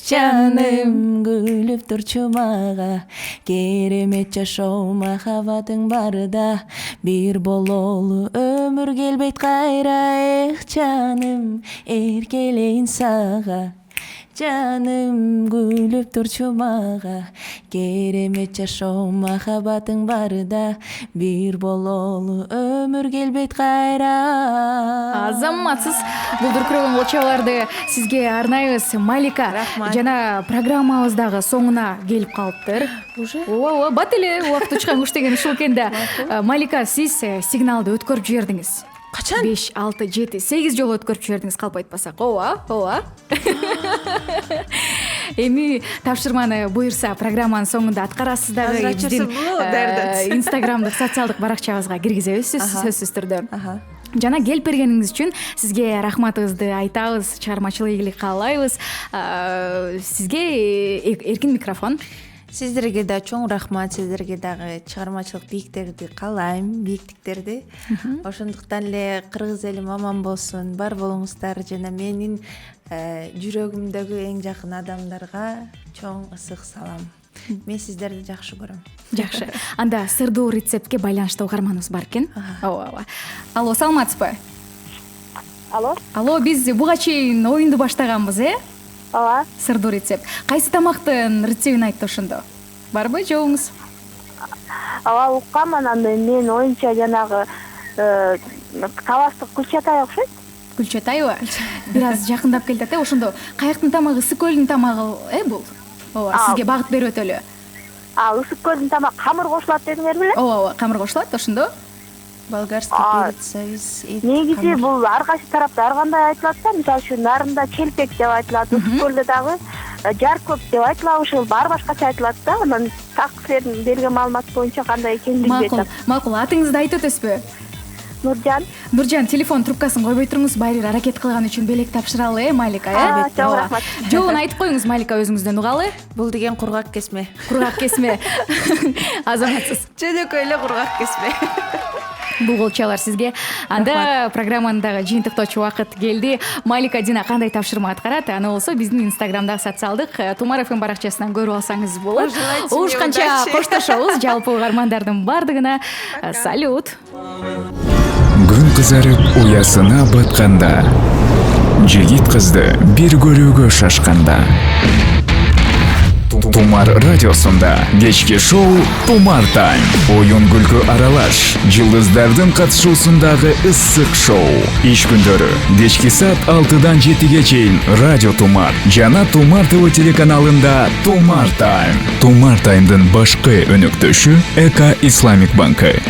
жаным күлүп турчу мага. Керемет жашоо махаббатың барда, бир бололу өмүр келбейт кайра. Эх жаным, эркелейин сага, жаным күлүп турчу мага. Керемет жашоо махаббатың барда, бир бололу өмүр келбейт кайра. Азаматсыз бул дүркүрөгөн колчобаларды сизге арнайбыз. Малика жана программабыздагы соңуна келип калыптыр. Уже? Ооба, бат эле убакыт учкан куш деген ушул экен да. Малика, сиз сигналды өткөрүп жибердиңиз. Качан? 5, 6, 7, 8 жолу өткөрүп жибердиңиз, калп айтпасак. Ооба. Эми тапшырманы буюрса программанын соңунда аткарасыз дагы. Биздин инстаграмдык социалдык баракчабызга киргизебиз сөзсүз түрдө. Жана келип бергениңиз үчүн сизге рахматыбызды айтабыз, чыгармачылык ийгилик каалайбыз. Сизге эркин микрофон. Сиздерге да чоң рахмат, сиздерге дагы чыгармачылык бийиктерди каалайм, бийиктиктерди. Ошондуктан эле кыргыз элим аман болсун, бар болуңуздар жана менин жүрөгүмдөгү эң жакын адамдарга чоң ысык салам. Мен сиздерди жакшы көрөм. Жакшы. Анда сырдуу рецептке байланыштуу угарманыбыз бар экен. Ооба. Алло, саламатсызбы? Алло, биз буга чейин оюнду баштаганбыз, Ооба. Сырдуу рецепт. Кайсы тамактын рецептин айтты ошондо? Барбы жоңуз? ооба уккам. Анан менин оюмча жанагы кабастык Гүлчатай окшойт. Гүлчатайбы? Бир аз жакындап келдит ошондо кайыктын тамагы Ысык көлдүн тамагы бул. Ооба, сизге багыт берип өтөлү. Ысык көлдүн тамагы камыр кошулат дедиңер беле? Ооба, камыр кошулат ошондо. Болгарский перец, соус, негизи бул ар кайсы тарапта ар кандай айтылат да. Мисалы үчүн нарында челпек деп айтылат, Ысык көлдө дагы жар көп деп айтылат, ошол баары башкача айтылат да. Анан так силердин берген маалымат боюнча кандай экенин билбейт. Макул, атыңызды айтып өтөсүзбү? Нуржан. Нуржан, телефон трубкасын койбой туруңуз, баары аракет кылган үчүн белек тапшыралы, Малика, Чоң рахмат. Жообун айтып коюңуз, Малика, өзүңүздөн угалы. Бул деген кургак кесме. Кургак кесме. Азаматсыз. Жөнөкөй эле кургак кесме. Бул болчалар сизге. Анда программаны дагы жыйынтыктоочу убакыт келди. Малика Дина кандай тапшырма аткарат? Аны болсо биздин Инстаграмдагы социалдык Тумар ФМ баракчасынан көрүп алсаңыз болот. Угушканча коштошобуз. Жалпы угармандардын бардыгына салют. Күн кызарып уясына батканда, жигит кызды бир көрүүгө шашканда. Тумар радиосунда кечки шоу Тумар Тайм. Оюн күлкү аралаш, жылдыздардын катышуусундагы ысык шоу. Иш күндөрү кечки саат 6-дан 7-ге чейин Радио Тумар жана Тумар ТВ телеканалында Тумар Тайм. Тумар Таймдын башкы өнөктөшү Эко Исламик банкы.